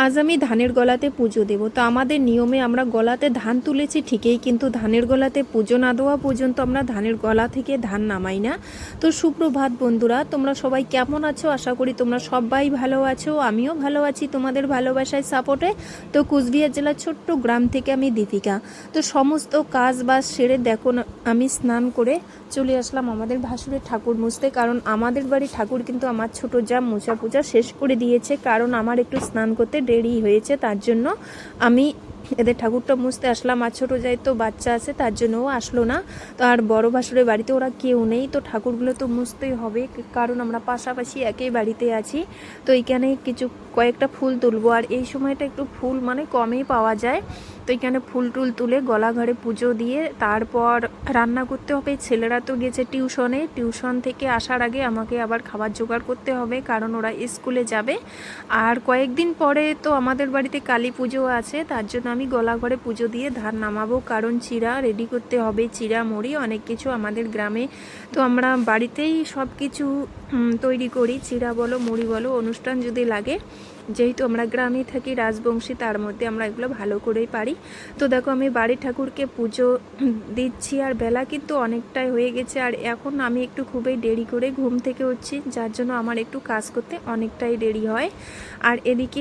আজ আমি ধানের গলাতে পুজো দেব। তো আমাদের নিয়মে আমরা গলাতে ধান তুলেছি ঠিকই, কিন্তু ধানের গলাতে পুজো না দেওয়া পর্যন্ত আমরা ধানের গলা থেকে ধান নামাই না। তো সুপ্রভাত বন্ধুরা, তোমরা সবাই কেমন আছো? আশা করি তোমরা সবাই ভালো আছো, আমিও ভালো আছি তোমাদের ভালোবাসায় সাপোর্টে। তো কুচবিহার জেলার ছোট্ট গ্রাম থেকে আমি দীপিকা। তো সমস্ত কাজ বাজ সেরে দেখো আমি স্নান করে চলে আসলাম আমাদের ভাসুরের ঠাকুর মুছতে, কারণ আমাদের বাড়ি ঠাকুর কিন্তু আমার ছোট যা মোছা পূজা শেষ করে দিয়েছে, কারণ আমার একটু স্নান করতে দেরি হয়েছে, তার জন্য আমি এদের ঠাকুরটা মুছতে আসলাম। আর ছোটো যাই তো বাচ্চা আছে, তার জন্যও আসলো না। তো আর বড় ভাসুরের বাড়িতে ওরা কেউ নেই, তো ঠাকুরগুলো তো মুছতেই হবে, কারণ আমরা পাশাপাশি একই বাড়িতে আছি। তো এইখানে কয়েকটা ফুল তুলবো, আর এই সময়টা একটু ফুল মানে কমই পাওয়া যায়। তো এখানে ফুল টুল তুলে গলা ঘরে পুজো দিয়ে তারপর রান্না করতে হবে। ছেলেরা তো গেছে টিউশনে, টিউশন থেকে আসার আগে আমাকে আবার খাবার জোগাড় করতে হবে, কারণ ওরা স্কুলে যাবে। আর কয়েকদিন পরে তো আমাদের বাড়িতে কালী পুজো আছে, তার জন্য আমি গলা ঘরে পুজো দিয়ে ধান নামাবো, কারণ চিড়া রেডি করতে হবে, চিড়া মুড়ি অনেক কিছু আমাদের গ্রামে। তো আমরা বাড়িতেই সব কিছু তৈরি করি, চিড়া বলো মুড়ি বলো, অনুষ্ঠান যদি লাগে, যেহেতু আমরা গ্রামে থাকি রাজবংশী, তার মধ্যে আমরা এগুলো ভালো করেই পারি। তো দেখো আমি বাড়ির ঠাকুরকে পুজো দিচ্ছি, আর বেলা কিন্তু অনেকটাই হয়ে গেছে, আর এখন আমি একটু খুবই দেরি করে ঘুম থেকে উঠছি, যার জন্য আমার একটু কাজ করতে অনেকটাই দেরি হয়। আর এদিকে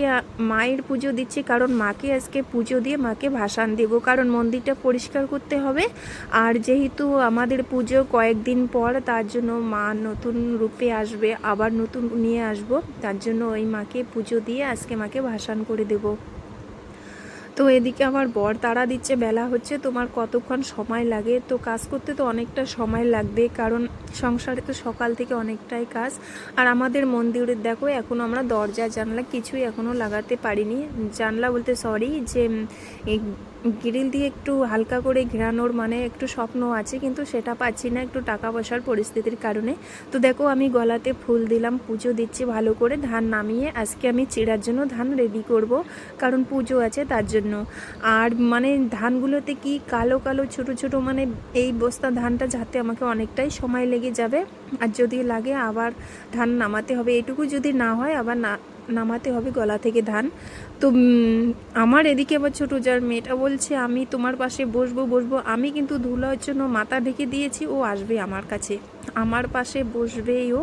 মায়ের পুজো দিচ্ছি, কারণ মাকে আজকে পুজো দিয়ে মাকে ভাসান দেব, কারণ মন্দিরটা পরিষ্কার করতে হবে। আর যেহেতু আমাদের পুজো কয়েকদিন পর, তার জন্য মা নতুন রূপে আসবে, আবার নতুন নিয়ে আসবো, তার জন্য ওই মাকে পুজো দিয়ে আজকে মাকে ভাসান করে দেব। তো এদিকে আমার বর তাড়া দিচ্ছে, বেলা হচ্ছে, তোমার কতক্ষণ সময় লাগে? তো কাজ করতে তো অনেকটা সময় লাগবে, কারণ সংসারে তো সকাল থেকে অনেকটাই কাজ। আর আমাদের মন্দিরের দেখো এখনও আমরা দরজা জানলা কিছুই এখনও লাগাতে পারিনি। জানলা বলতে সরি, যে গ্রিল দিয়ে একটু হালকা করে ঘেরানোর মানে একটু স্বপ্ন আছে, কিন্তু সেটা পাচ্ছি না একটু টাকা পয়সার পরিস্থিতির কারণে। তো দেখো আমি গলাতে ফুল দিলাম, পুজো দিচ্ছি ভালো করে, ধান নামিয়ে আজকে আমি চিড়ার জন্য ধান রেডি করব, কারণ পুজো আছে তার জন্য। আর মানে ধানগুলোতে কি কালো কালো ছোট ছোট, মানে এই বস্তা ধানটা ঝাড়তে আমাকে অনেকটাই সময় লেগে যাবে, আর যদি লাগে আবার ধান নামাতে হবে, এটুকু যদি না হয় আবার নামাতে হবে গলা থেকে ধান। তো আমার এদিকে আবার ছোটো যার মেয়েটা বলছে আমি তোমার পাশে বসবো বসবো, আমি কিন্তু ধুলার জন্য মাথা ঢেকে দিয়েছি, ও আসবে আমার কাছে, আমার পাশে বসবেই ও।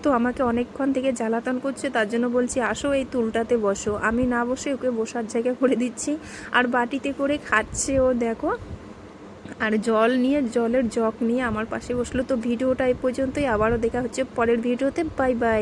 তো আমাকে অনেকক্ষণ থেকে জ্বালাতন করছে, তার জন্য বলছি আসো এই তুলটাতে বসো, আমি না বসে ওকে বসার জায়গা করে দিচ্ছি। আর বাটিতে করে খাচ্ছে ও দেখো, আর জলের জগ নিয়ে আমার পাশে বসলো। তো ভিডিওটা এই পর্যন্তই, আবারও দেখা হচ্ছে পরের ভিডিওতে, বাই বাই।